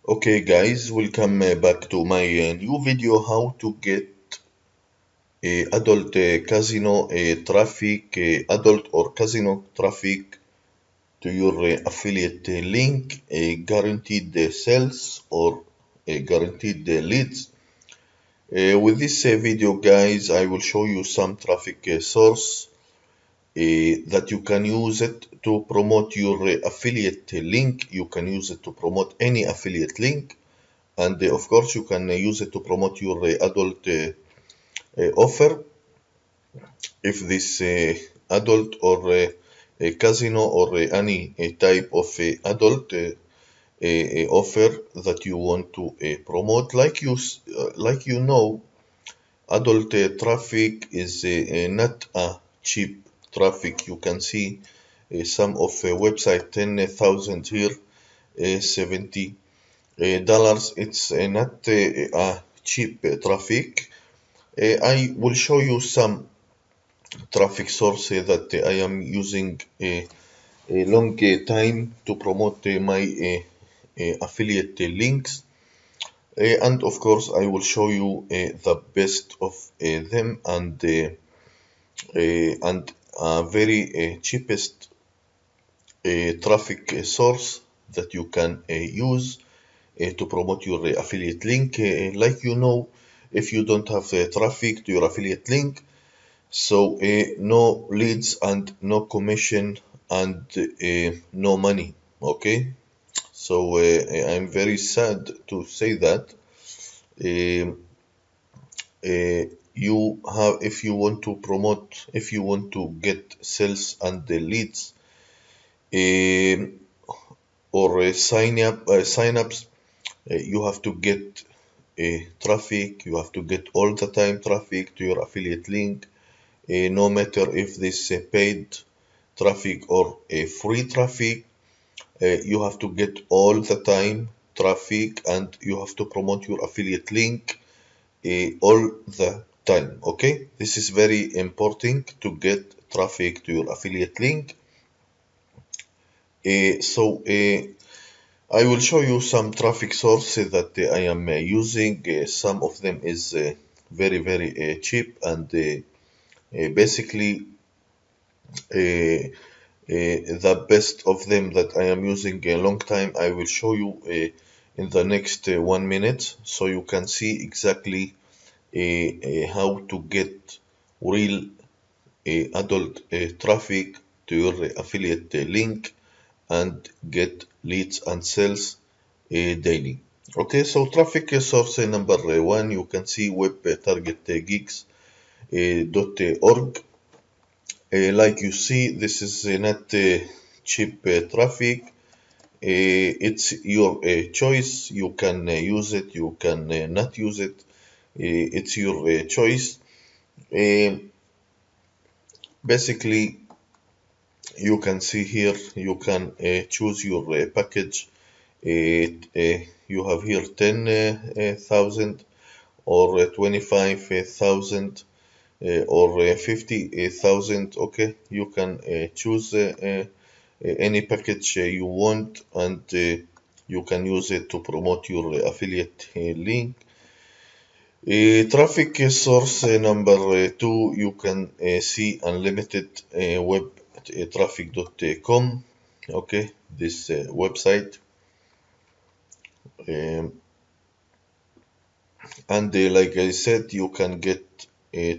Okay guys, welcome back to my new video how to get adult casino traffic, adult or casino traffic to your affiliate link, guaranteed sales or guaranteed leads. With this video guys, I will show you some traffic source that you can use it to promote your affiliate link. You can use it to promote any affiliate link. And of course, you can use it to promote your adult offer. If this adult or a casino or any type of adult offer that you want to promote, like you know, adult traffic is not a cheap traffic. You can see some of website 10,000 here, 70 dollars. It's not a cheap traffic. I will show you some traffic source that I am using a long time to promote my affiliate links. And of course, I will show you the best of them and very cheapest traffic source that you can use to promote your affiliate link. Like you know, if you don't have traffic to your affiliate link, so no leads and no commission and no money. Okay, so I'm very sad to say that. Um you have, if you want to promote, if you want to get sales and the leads um or sign ups, you have to get traffic. You have to get all the time traffic to your affiliate link, no matter if this paid traffic or free traffic. You have to get all the time traffic and you have to promote your affiliate link all the time. Okay, this is very important to get traffic to your affiliate link. So I will show you some traffic sources that I am using. Some of them is very cheap and basically the best of them that I am using a long time. I will show you in the next 1 minute, so you can see exactly how to get real adult traffic to your affiliate link and get leads and sales daily. Okay, so traffic source number one, you can see web target gigs.org. Like you see, this is not cheap traffic. It's your choice. You can use it, you can not use it. It's your choice. Basically, you can see here, you can choose your package. You have here 10,000 or 25,000 or 50,000. Okay, you can choose any package you want and you can use it to promote your affiliate link. Traffic source number two, you can see unlimited web traffic.com. Okay, this website. Um, and like I said, you can get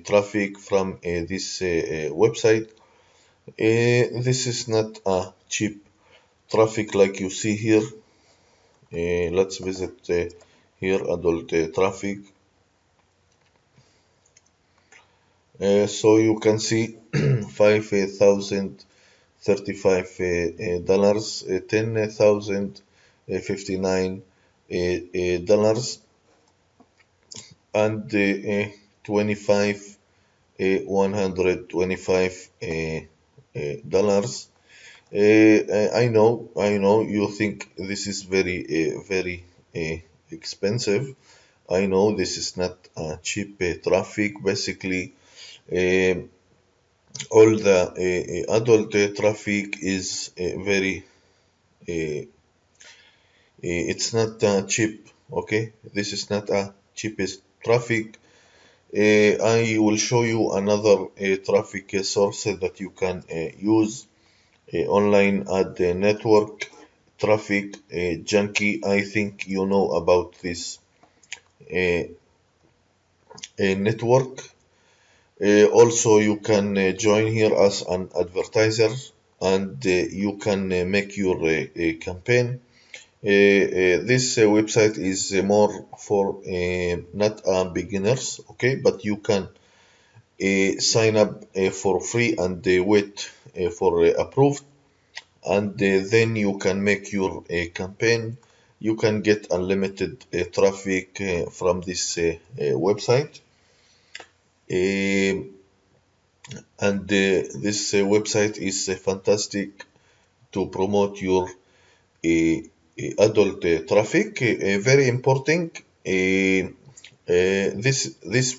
traffic from this website. This is not a cheap traffic like you see here. Let's visit here adult traffic. So you can see 5,000, $35, 10,000, $59 and 25, $125 I know you think this is very expensive. I know this is not cheap traffic. Basically, um all the adult traffic is very uh, It's not cheap. Okay, this is not a cheapest traffic. I will show you another traffic source that you can use online ad network. Traffic junkie. I think you know about this uh, network. Also, you can join here as an advertiser, and you can make your campaign. This website is more for not beginners, okay, but you can sign up for free and wait for approved, and then you can make your campaign. You can get unlimited traffic from this website. Um and this website is fantastic to promote your adult traffic. Very important. This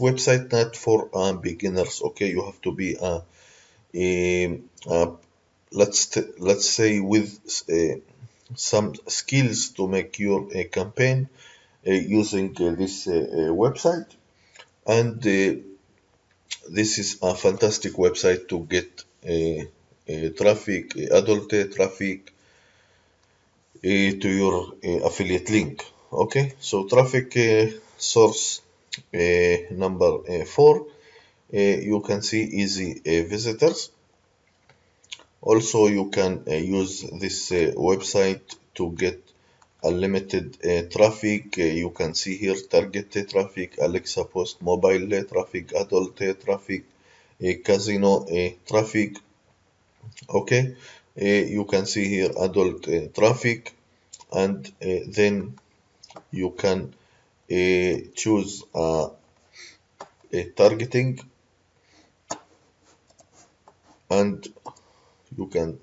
website not for beginners. Okay, you have to be uh, let's say with some skills to make your campaign using this website. And this is a fantastic website to get traffic, adult traffic to your affiliate link. Okay, so traffic source number 4, you can see easy visitors. Also, you can use this website to get unlimited traffic. You can see here target traffic, Alexa post mobile traffic, adult traffic, casino traffic. Okay, you can see here adult traffic, and then you can choose targeting, and you can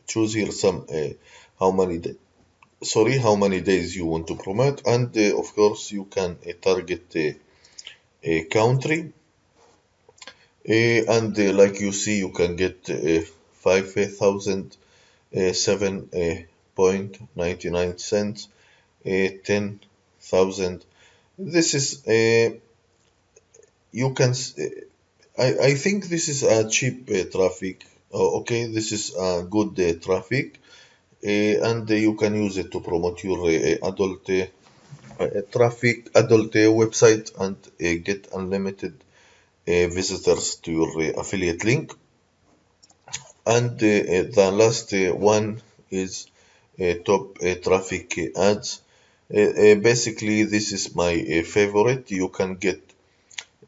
choose here some how many how many days you want to promote, and of course you can target a country, and like you see you can get 5,007.99 cents, 10,000. This is you can I think this is a cheap traffic. Okay, this is a good traffic, and you can use it to promote your adult traffic, adult website, and get unlimited visitors to your affiliate link. And the last one is top traffic ads. Basically, this is my favorite. You can get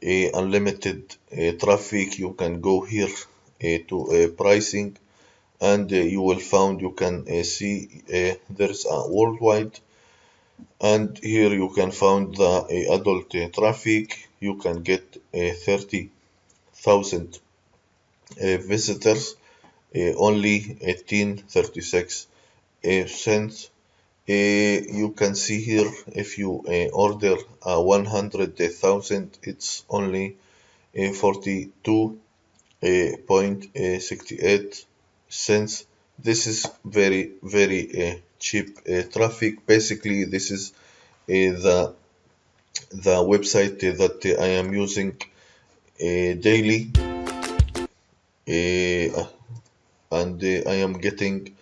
unlimited traffic. You can go here to pricing, and you will find you can see there's a worldwide, and here you can find the adult traffic. You can get 30,000 visitors, only 18.36 cents. You can see here if you order 100,000, it's only 42.68 cents. This is very cheap traffic. Basically, this is the website that I am using daily, and I am getting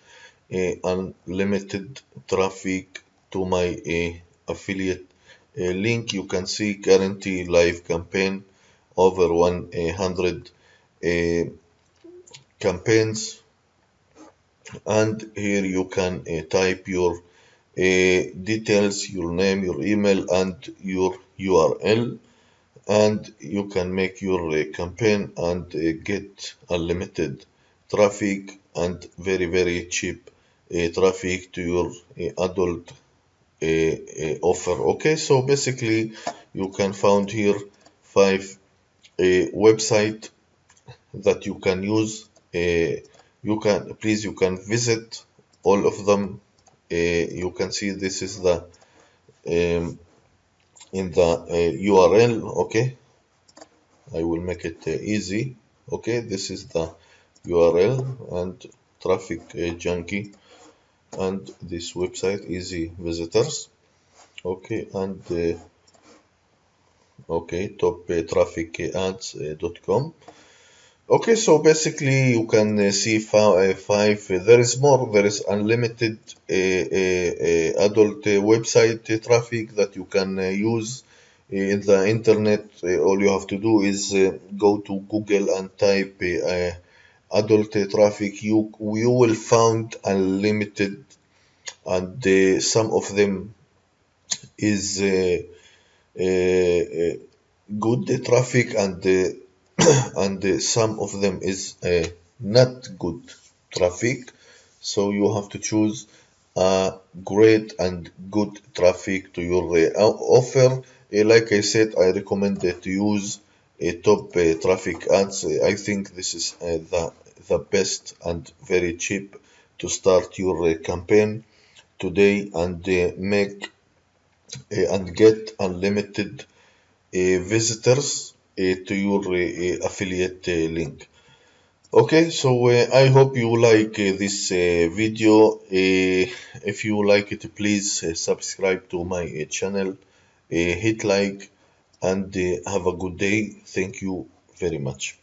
unlimited traffic to my affiliate link. You can see currently live campaign over 100 campaigns, and here you can type your details, your name, your email, and your URL, and you can make your campaign and get unlimited traffic and very cheap traffic to your adult offer. Okay, so basically you can find here 5 website that you can use. You can visit all of them. You can see this is the um, in the URL. Okay, I will make it easy. Okay, this is the URL, and traffic junkie. and this website easy visitors. Okay, and okay, top traffic ads.com. Okay, so basically you can see five. There is more. There is unlimited adult website traffic that you can use in the internet. All you have to do is go to Google and type adult traffic. You will find unlimited, and some of them is good traffic, and and some of them is not good traffic. So you have to choose great and good traffic to your offer. Like I said, I recommend to use top traffic ads. I think this is the best and very cheap to start your campaign today, and make and get unlimited visitors to your affiliate link. Okay, so I hope you like this video. If you like it, please subscribe to my channel, hit like, and have a good day. Thank you very much.